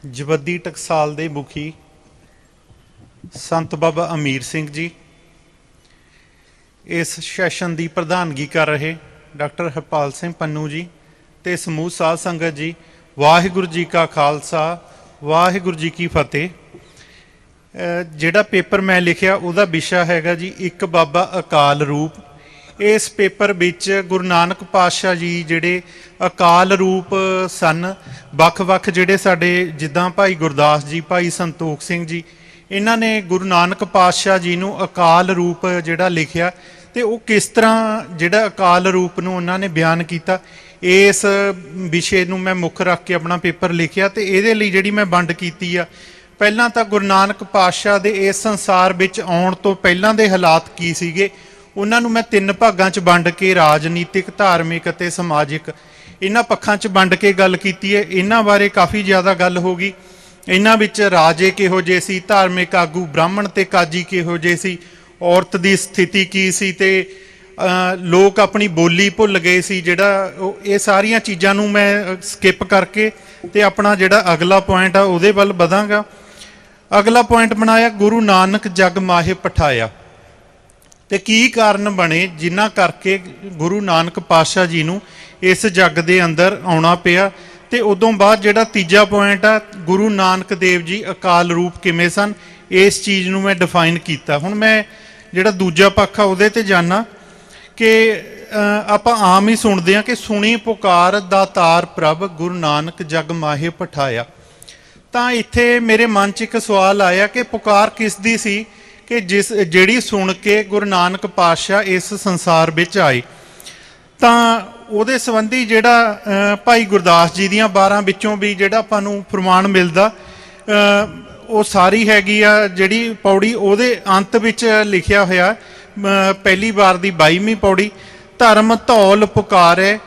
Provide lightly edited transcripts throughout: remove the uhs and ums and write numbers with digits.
ਜਵੱਦੀ ਟਕਸਾਲ ਦੇ ਮੁਖੀ ਸੰਤ ਬਾਬਾ ਅਮੀਰ ਸਿੰਘ ਜੀ, ਇਸ ਸੈਸ਼ਨ ਦੀ ਪ੍ਰਧਾਨਗੀ ਕਰ ਰਹੇ ਡਾਕਟਰ ਹਰਪਾਲ ਸਿੰਘ ਪੰਨੂ ਜੀ ਤੇ ਸਮੂਹ ਸਾਧ ਸੰਗਤ ਜੀ, ਵਾਹਿਗੁਰੂ ਜੀ ਕਾ ਖਾਲਸਾ ਵਾਹਿਗੁਰੂ ਜੀ ਕੀ ਫਤਿਹ। ਜਿਹੜਾ ਪੇਪਰ ਮੈਂ ਲਿਖਿਆ ਉਹਦਾ ਵਿਸ਼ਾ ਹੈਗਾ ਜੀ ਇੱਕ ਬਾਬਾ ਅਕਾਲ ਰੂਪ। ਇਸ ਪੇਪਰ ਵਿੱਚ ਗੁਰੂ ਨਾਨਕ ਪਾਤਸ਼ਾਹ ਜੀ ਜਿਹੜੇ ਅਕਾਲ ਰੂਪ ਸਨ, ਵੱਖ-ਵੱਖ ਜਿਹੜੇ ਸਾਡੇ ਜਿੱਦਾਂ ਭਾਈ ਗੁਰਦਾਸ ਜੀ, ਭਾਈ ਸੰਤੋਖ ਸਿੰਘ ਜੀ, ਇਹਨਾਂ ਨੇ ਗੁਰੂ ਨਾਨਕ ਪਾਤਸ਼ਾਹ ਜੀ ਨੂੰ ਅਕਾਲ ਰੂਪ ਜਿਹੜਾ ਲਿਖਿਆ ਤੇ ਉਹ ਕਿਸ ਤਰ੍ਹਾਂ ਜਿਹੜਾ ਅਕਾਲ ਰੂਪ ਨੂੰ ਉਹਨਾਂ ਨੇ ਬਿਆਨ ਕੀਤਾ, ਇਸ ਵਿਸ਼ੇ ਨੂੰ ਮੈਂ ਮੁੱਖ ਰੱਖ ਕੇ ਆਪਣਾ ਪੇਪਰ ਲਿਖਿਆ। ਤੇ ਇਹਦੇ ਲਈ ਜਿਹੜੀ ਮੈਂ ਵੰਡ ਕੀਤੀ ਆ, ਪਹਿਲਾਂ ਤਾਂ ਗੁਰੂ ਨਾਨਕ ਪਾਤਸ਼ਾਹ ਦੇ ਇਸ ਸੰਸਾਰ ਵਿੱਚ ਆਉਣ ਤੋਂ ਪਹਿਲਾਂ ਦੇ ਹਾਲਾਤ ਕੀ ਸੀਗੇ, ਉਹਨਾਂ ਨੂੰ ਮੈਂ 3 ਭਾਗਾਂ 'ਚ ਵੰਡ ਕੇ ਰਾਜਨੀਤਿਕ, ਧਾਰਮਿਕ ਅਤੇ ਸਮਾਜਿਕ ਇਹਨਾਂ ਪੱਖਾਂ 'ਚ ਵੰਡ ਕੇ ਗੱਲ ਕੀਤੀ ਹੈ। ਇਹਨਾਂ ਬਾਰੇ ਕਾਫੀ ਜ਼ਿਆਦਾ ਗੱਲ ਹੋ ਗਈ। ਇਹਨਾਂ ਵਿੱਚ ਰਾਜੇ ਕਿਹੋ ਜਿਹੇ ਸੀ, ਧਾਰਮਿਕ ਆਗੂ ਬ੍ਰਾਹਮਣ ਤੇ ਕਾਜੀ ਕਿਹੋ ਜਿਹੇ ਸੀ, ਔਰਤ ਦੀ ਸਥਿਤੀ ਕੀ ਸੀ ਤੇ ਲੋਕ ਆਪਣੀ ਬੋਲੀ ਭੁੱਲ ਗਏ ਸੀ। ਜਿਹੜਾ ਇਹ ਸਾਰੀਆਂ ਚੀਜ਼ਾਂ ਨੂੰ ਮੈਂ ਸਕਿਪ ਕਰਕੇ ਤੇ ਆਪਣਾ ਜਿਹੜਾ ਅਗਲਾ ਪੁਆਇੰਟ ਆ ਉਹਦੇ ਵੱਲ ਵਧਾਂਗਾ। ਅਗਲਾ ਪੁਆਇੰਟ ਬਣਾਇਆ ਗੁਰੂ ਨਾਨਕ ਜਗ ਮਾਹੇ ਪਠਾਇਆ, ਤੇ ਕੀ ਕਾਰਨ ਬਣੇ ਜਿਨ੍ਹਾਂ ਕਰਕੇ ਗੁਰੂ ਨਾਨਕ ਪਾਤਸ਼ਾਹ ਜੀ ਨੂੰ ਇਸ ਜੱਗ ਦੇ ਅੰਦਰ ਆਉਣਾ ਪਿਆ। ਤੇ ਉਦੋਂ ਬਾਅਦ ਜਿਹੜਾ ਤੀਜਾ ਪੁਆਇੰਟ ਆ, ਗੁਰੂ ਨਾਨਕ ਦੇਵ ਜੀ ਅਕਾਲ ਰੂਪ ਕਿਵੇਂ ਸਨ, ਇਸ ਚੀਜ਼ ਨੂੰ ਮੈਂ ਡਿਫਾਈਨ ਕੀਤਾ। ਹੁਣ ਮੈਂ ਜਿਹੜਾ ਦੂਜਾ ਪੱਖ ਆ ਉਹਦੇ ਤੇ ਜਾਣਾ ਕਿ ਆਪਾਂ ਆਮ ਹੀ ਸੁਣਦੇ ਹਾਂ ਕਿ ਸੁਣੀ ਪੁਕਾਰ ਦਾਤਾਰ ਪ੍ਰਭ ਗੁਰੂ ਨਾਨਕ ਜਗ ਮਾਹੇ ਪਠਾਇਆ। ਤਾਂ ਇੱਥੇ ਮੇਰੇ ਮਨ 'ਚ ਇੱਕ ਸਵਾਲ ਆਇਆ ਕਿ ਪੁਕਾਰ ਕਿਸ ਦੀ ਸੀ ਕਿ ਜਿਹੜੀ ਸੁਣ ਕੇ ਗੁਰੂ ਨਾਨਕ ਪਾਤਸ਼ਾਹ ਇਸ ਸੰਸਾਰ ਵਿੱਚ ਆਏ। ਤਾਂ ਉਹਦੇ ਸੰਬੰਧੀ ਜਿਹੜਾ ਭਾਈ ਗੁਰਦਾਸ ਜੀ ਦੀਆਂ 12 ਵਿੱਚੋਂ ਵੀ ਜਿਹੜਾ ਆਪਾਂ ਨੂੰ ਪ੍ਰਮਾਣ ਮਿਲਦਾ, ਉਹ ਸਾਰੀ ਹੈਗੀ ਆ ਜਿਹੜੀ ਪੌੜੀ, ਉਹਦੇ ਅੰਤ ਵਿੱਚ ਲਿਖਿਆ ਹੋਇਆ ਪਹਿਲੀ ਵਾਰ ਦੀ 22ਵੀਂ ਪੌੜੀ, ਧਰਮ ਧੌਲ ਪੁਕਾਰੇ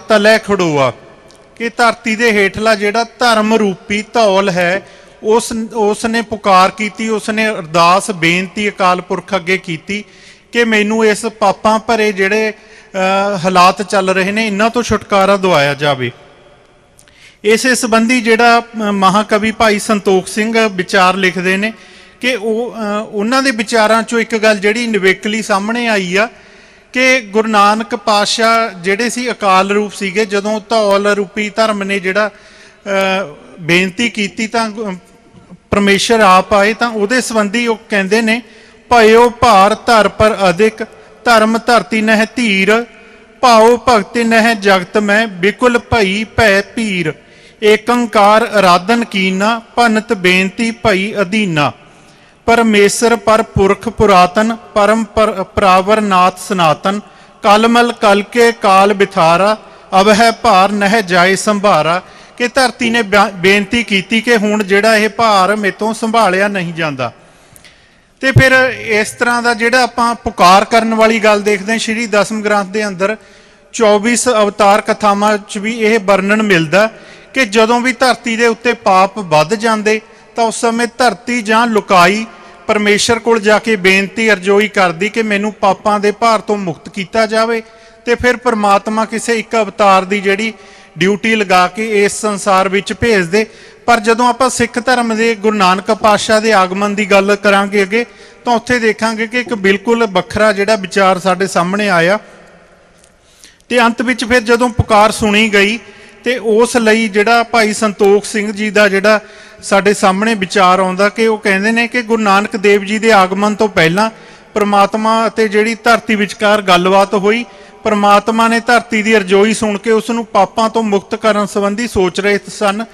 ਤਲੇ ਖੜੋਆ, ਕਿ ਧਰਤੀ ਦੇ ਹੇਠਲਾ ਜਿਹੜਾ ਧਰਮ ਰੂਪੀ ਧੌਲ ਹੈ ਉਸ ਨੇ ਪੁਕਾਰ ਕੀਤੀ, ਉਸ ਨੇ ਅਰਦਾਸ ਬੇਨਤੀ ਅਕਾਲ ਪੁਰਖ ਅੱਗੇ ਕੀਤੀ ਕਿ ਮੈਨੂੰ ਇਸ ਪਾਪਾਂ ਭਰੇ ਜਿਹੜੇ ਹਾਲਾਤ ਚੱਲ ਰਹੇ ਨੇ ਇਹਨਾਂ ਤੋਂ ਛੁਟਕਾਰਾ ਦਿਵਾਇਆ ਜਾਵੇ। ਇਸੇ ਸੰਬੰਧੀ ਜਿਹੜਾ ਮਹਾਕਵੀ ਭਾਈ ਸੰਤੋਖ ਸਿੰਘ ਵਿਚਾਰ ਲਿਖਦੇ ਨੇ ਕਿ ਉਹਨਾਂ ਦੇ ਵਿਚਾਰਾਂ 'ਚੋਂ ਇੱਕ ਗੱਲ ਜਿਹੜੀ ਨਿਵੇਕਲੀ ਸਾਹਮਣੇ ਆਈ ਆ ਕਿ ਗੁਰੂ ਨਾਨਕ ਪਾਤਸ਼ਾਹ ਜਿਹੜੇ ਸੀ ਅਕਾਲ ਰੂਪ ਸੀਗੇ। ਜਦੋਂ ਧੌਲ ਰੂਪੀ ਧਰਮ ਨੇ ਜਿਹੜਾ ਬੇਨਤੀ ਕੀਤੀ ਤਾਂ ਪਰਮੇਸ਼ਰ ਆਪ ਆਏ। ਤਾਂ ਉਹਦੇ ਸੰਬੰਧੀ ਉਹ ਕਹਿੰਦੇ ਨੇ, ਭਇਓ ਭਾਰ ਧਰ ਪਰ ਅਧਿਕ, ਧਰਮ ਧਰਤੀ ਨਹਿ ਧੀਰ, ਭਾਉ ਭਗਤ ਨਹਿ ਜਗਤ ਮੈਂ, ਬਿਕੁਲ ਭਈ ਭੈ ਭੀਰ, ਏਕੰਕਾਰ ਅਰਾਧਨ ਕੀਨਾ, ਭਨਤ ਬੇਨਤੀ ਭਈ ਅਧੀਨਾ, ਪਰਮੇਸ਼ਰ ਪਰ ਪੁਰਖ ਪੁਰਾਤਨ, ਪਰਮ ਪਰਾਵਰ ਨਾਥ ਸਨਾਤਨ, ਕਲਮਲ ਕਲ ਕੇ ਕਾਲ ਬਿਥਾਰਾ, ਅਬ ਹੈ ਭਾਰ ਨਹਿ ਜਾਏ ਸੰਭਾਰਾ, ਕਿ ਧਰਤੀ ਨੇ ਬੇਨਤੀ ਕੀਤੀ ਕਿ ਹੁਣ ਜਿਹੜਾ ਇਹ ਭਾਰ ਮੇਤੋਂ ਸੰਭਾਲਿਆ ਨਹੀਂ ਜਾਂਦਾ। ਤੇ ਫਿਰ ਇਸ ਤਰ੍ਹਾਂ ਦਾ ਜਿਹੜਾ ਆਪਾਂ ਪੁਕਾਰ ਕਰਨ ਵਾਲੀ ਗੱਲ ਦੇਖਦੇ ਹਾਂ, ਸ਼੍ਰੀ ਦਸਮ ਗ੍ਰੰਥ ਦੇ ਅੰਦਰ 24 ਅਵਤਾਰ ਕਥਾਵਾਂ 'ਚ ਵੀ ਇਹ ਵਰਣਨ ਮਿਲਦਾ ਕਿ ਜਦੋਂ ਵੀ ਧਰਤੀ ਦੇ ਉੱਤੇ ਪਾਪ ਵੱਧ ਜਾਂਦੇ ਤਾਂ ਉਸ ਸਮੇਂ ਧਰਤੀ ਜਾਂ ਲੁਕਾਈ ਪਰਮੇਸ਼ਰ ਕੋਲ ਜਾ ਕੇ ਬੇਨਤੀ ਅਰਜ਼ੋਈ ਕਰਦੀ ਕਿ ਮੈਨੂੰ ਪਾਪਾਂ ਦੇ ਭਾਰ ਤੋਂ ਮੁਕਤ ਕੀਤਾ ਜਾਵੇ। ਤੇ ਫਿਰ ਪਰਮਾਤਮਾ ਕਿਸੇ ਇੱਕ ਅਵਤਾਰ ਦੀ ਜਿਹੜੀ ਡਿਊਟੀ ਲਗਾ ਕੇ ਇਸ ਸੰਸਾਰ ਵਿੱਚ ਭੇਜਦੇ। ਪਰ ਜਦੋਂ ਆਪਾਂ ਸਿੱਖ ਧਰਮ ਦੇ ਗੁਰੂ ਨਾਨਕ ਪਾਤਸ਼ਾਹ ਦੇ ਆਗਮਨ ਦੀ ਗੱਲ ਕਰਾਂਗੇ ਅੱਗੇ, ਤਾਂ ਉੱਥੇ ਦੇਖਾਂਗੇ ਕਿ ਇੱਕ ਬਿਲਕੁਲ ਵੱਖਰਾ ਜਿਹੜਾ ਵਿਚਾਰ ਸਾਡੇ ਸਾਹਮਣੇ ਆਇਆ। ਤੇ ਅੰਤ ਵਿੱਚ ਫਿਰ ਜਦੋਂ ਪੁਕਾਰ ਸੁਣੀ ਗਈ ਤੇ ਉਸ ਲਈ ਜਿਹੜਾ ਭਾਈ ਸੰਤੋਖ ਸਿੰਘ ਜੀ ਦਾ ਜਿਹੜਾ ਸਾਡੇ ਸਾਹਮਣੇ ਵਿਚਾਰ ਆਉਂਦਾ ਕਿ ਉਹ ਕਹਿੰਦੇ ਨੇ ਕਿ ਗੁਰੂ ਨਾਨਕ ਦੇਵ ਜੀ ਦੇ ਆਗਮਨ ਤੋਂ ਪਹਿਲਾਂ ਪਰਮਾਤਮਾ ਅਤੇ ਜਿਹੜੀ ਧਰਤੀ ਵਿਚਕਾਰ ਗੱਲਬਾਤ ਹੋਈ। ਪਰਮਾਤਮਾ ਨੇ ਧਰਤੀ ਦੀ ਅਰਜ਼ੋਈ ਸੁਣ ਕੇ ਉਸ ਨੂੰ ਪਾਪਾਂ ਤੋਂ ਮੁਕਤ ਕਰਨ ਸੰਬੰਧੀ ਸੋਚ ਰਹੇ ਸਨ।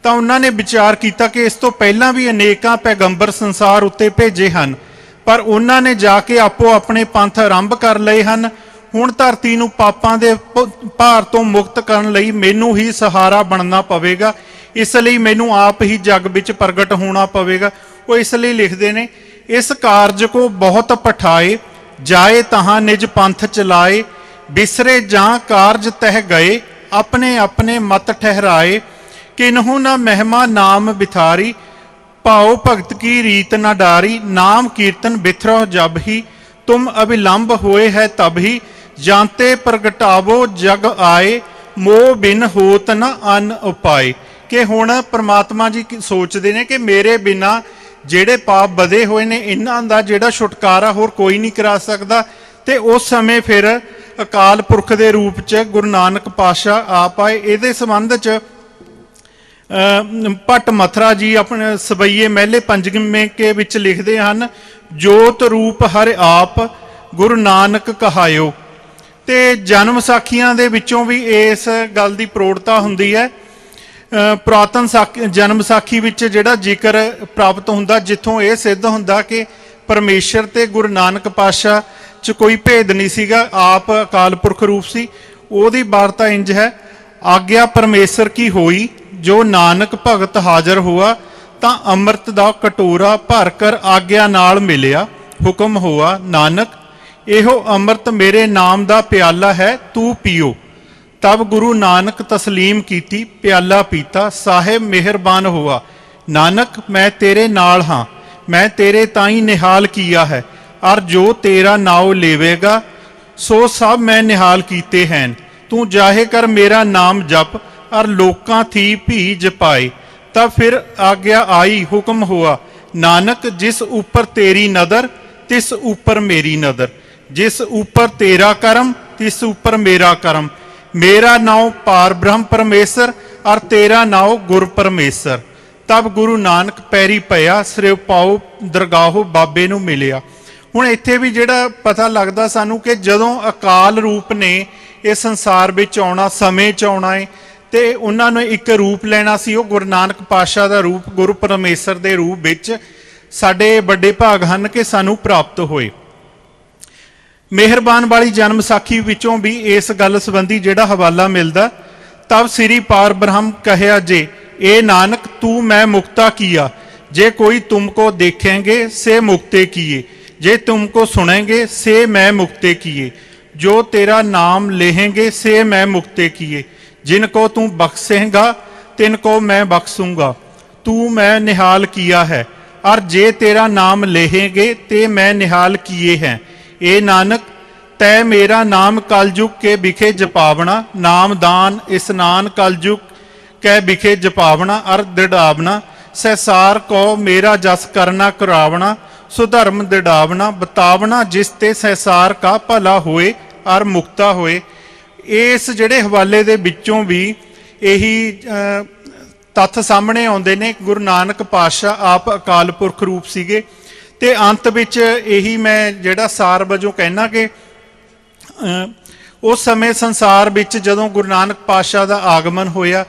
ਤਾਂ ਉਹਨਾਂ ਨੇ ਵਿਚਾਰ ਕੀਤਾ ਕਿ ਇਸ ਤੋਂ ਪਹਿਲਾਂ ਵੀ ਅਨੇਕਾਂ ਪੈਗੰਬਰ ਸੰਸਾਰ ਉੱਤੇ ਭੇਜੇ ਹਨ, ਪਰ ਉਹਨਾਂ ਨੇ ਜਾ ਕੇ ਆਪੋ ਆਪਣੇ ਪੰਥ ਆਰੰਭ ਕਰ ਲਏ ਹਨ। ਹੁਣ ਧਰਤੀ ਨੂੰ ਪਾਪਾਂ ਦੇ ਭਾਰ ਤੋਂ ਮੁਕਤ ਕਰਨ ਲਈ ਮੈਨੂੰ ਹੀ ਸਹਾਰਾ ਬਣਨਾ ਪਵੇਗਾ, ਇਸ ਲਈ ਮੈਨੂੰ ਆਪ ਹੀ ਜੱਗ ਵਿੱਚ ਪ੍ਰਗਟ ਹੋਣਾ ਪਵੇਗਾ। ਉਹ ਇਸ ਲਈ ਲਿਖਦੇ ਨੇ, ਇਸ ਕਾਰਜ ਕੋ ਬਹੁਤ ਪਠਾਏ, ਜਾਏ ਤਹਾਂ ਨਿਜ ਪੰਥ ਚਲਾਏ, ਬਿਸਰੇ ਜਾਂ ਕਾਰਜ ਤਹਿ ਗਏ, ਆਪਣੇ ਆਪਣੇ ਮਤ ਠਹਿਰਾਏ, ਕਿਨਹੂ ਨਾ ਮਹਿਮਾ ਨਾਮ ਬਿਥਾਰੀ, ਭਾਉ ਭਗਤ ਕੀ ਰੀਤ ਨਾ ਡਾਰੀ, ਨਾਮ ਕੀਰਤਨ ਬਿਥਰੋ ਜਬ ਹੀ, ਤੁਮ ਅਭਿਲੰਬ ਹੋਏ ਹੈ ਤਬ ਹੀ, ਜਾਂਤੇ ਪ੍ਰਗਟਾਵੋ ਜਗ ਆਏ, ਮੋਹ ਬਿਨ ਹੋਤ ਨ ਅਨ ਉਪਾਏ। कि हुण परमात्मा जी सोचते ने कि मेरे बिना ਜਿਹੜੇ पाप बधे हुए ने इन्हां दा ਜਿਹੜਾ छुटकारा होर कोई नहीं करा सकता। तो उस समय फिर अकाल पुरख के रूप च गुरु नानक पातशाह आप आए। ये संबंध च भट्ट मथरा जी अपने सवैये महले पंजवें के विच लिखते हैं, जोत रूप हर आप गुरु नानक कहायो। तो जन्म साखियां दे विचों भी इस गल की प्रौढ़ता हुंदी है। पुरातन जन्म साखी विच जिहड़ा जिक्र प्राप्त हुंदा, जिथों यह सिद्ध हुंदा कि परमेश्वर ते गुरु नानक पातशाह च कोई भेद नहीं सीगा, आप अकाल पुरख रूप सी। ओदी वार्ता इंज है, आग्या परमेश्वर की होई, जो नानक भगत हाजर हुआ, तां अमृत दा कटोरा भर कर आग्या नाल मिलिया। हुक्म हुआ नानक, एहो अमृत मेरे नाम दा प्याला है, तू पियो। तब गुरु नानक तस्लीम कीती, प्याला पीता, साहिब मेहरबान हुआ। नानक मैं तेरे नाल हाँ, मैं तेरे ताई निहाल किया है, और जो तेरा नाव लेवेगा सो सब मैं निहाल कीते हैं। तू जाहे कर मेरा नाम जप, और लोकां थी भी जपाए। तब फिर आज्ञा आई, हुक्म हुआ नानक, जिस ऊपर तेरी नदर तिस ऊपर मेरी नदर, जिस ऊपर तेरा कर्म तिस ऊपर मेरा कर्म। मेरा नाम पार ब्रह्म परमेश्वर, और तेरा नाम गुर परमेश्वर। तब गुरु नानक पैरी पया, सिर पाओ दरगाहो बाबे नूं मिलिया। हुण इत्थे भी जिहड़ा पता लगदा सानू कि जदों अकाल रूप ने इस संसार विच आउणा, समय च आउणा है, ते उन्हां ने एक रूप लेना सी, वो गुरु नानक पातशाह दा रूप गुरु परमेश्वर दे रूप विच साडे बड़े भाग हन कि सानू प्राप्त होए। मेहरबान वाली जन्म साखी विचों भी इस गल संबंधी जिहड़ा हवाला मिलदा, तब श्री पार ब्रह्म कहया जे, ए नानक तू मैं मुक्ता किया, जे कोई तुमको देखेंगे से मुक्ते किए, जे तुमको सुनेंगे से मैं मुक्ते किए, जो तेरा नाम लेहेंगे से मैं मुक्ते किए, जिनको तू बख्शेगा तिनको मैं बख्सूंगा, तू मैं निहाल किया है, और जे तेरा नाम लेहेंगे ते मैं निहाल किए हैं। ए नानक तै मेरा नाम कलयुग के बिखे जपावना, नाम दान स्नान कलयुग कै बिखे जपावना, और दृढ़ावना सहसार को मेरा जस करना करावना, सुधर्म दृढ़ावना बतावना, जिसते सहसार का भला होए और मुक्ता होए। इस ਜਿਹੜੇ ਹਵਾਲੇ ਦੇ ਵਿੱਚੋਂ ਵੀ ਇਹੀ ਤੱਥ ਸਾਹਮਣੇ ਆਉਂਦੇ ਨੇ। ਗੁਰੂ ਨਾਨਕ ਪਾਤਸ਼ਾਹ ਆਪ ਅਕਾਲ ਪੁਰਖ ਰੂਪ ਸੀਗੇ, ਤੇ ਅੰਤ ਵਿੱਚ ਇਹੀ ਮੈਂ ਜਿਹੜਾ ਸਾਰ ਵਜੋਂ ਕਹਿਣਾ ਕਿ ਉਸ ਸਮੇਂ ਸੰਸਾਰ ਵਿੱਚ ਜਦੋਂ ਗੁਰੂ ਨਾਨਕ ਪਾਤਸ਼ਾਹ ਦਾ ਆਗਮਨ ਹੋਇਆ,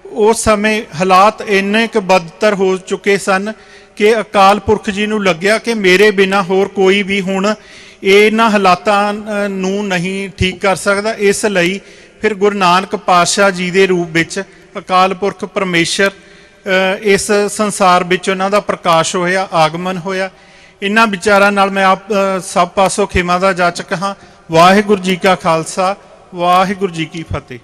ਉਸ ਸਮੇਂ ਹਾਲਾਤ ਇੰਨੇ ਕੁ ਬਦਤਰ ਹੋ ਚੁੱਕੇ ਸਨ ਕਿ ਅਕਾਲ ਪੁਰਖ ਜੀ ਨੂੰ ਲੱਗਿਆ ਕਿ ਮੇਰੇ ਬਿਨਾਂ ਹੋਰ ਕੋਈ ਵੀ ਹੁਣ ਇਹਨਾਂ ਹਾਲਾਤਾਂ ਨੂੰ ਨਹੀਂ ਠੀਕ ਕਰ ਸਕਦਾ। ਇਸ ਲਈ ਫਿਰ ਗੁਰੂ ਨਾਨਕ ਪਾਤਸ਼ਾਹ ਜੀ ਦੇ ਰੂਪ ਵਿੱਚ ਅਕਾਲ ਪੁਰਖ ਪਰਮੇਸ਼ਰ ਇਸ ਸੰਸਾਰ ਵਿੱਚ ਉਹਨਾਂ ਦਾ ਪ੍ਰਕਾਸ਼ ਹੋਇਆ, ਆਗਮਨ ਹੋਇਆ। ਇਹਨਾਂ ਵਿਚਾਰਾਂ ਨਾਲ ਮੈਂ ਆਪ ਸਭ ਪਾਸੋਂ ਖਿਮਾ ਦਾ ਜਾਚਕ ਹਾਂ। ਵਾਹਿਗੁਰੂ ਜੀ ਕਾ ਖਾਲਸਾ, ਵਾਹਿਗੁਰੂ ਜੀ ਕੀ ਫਤਿਹ।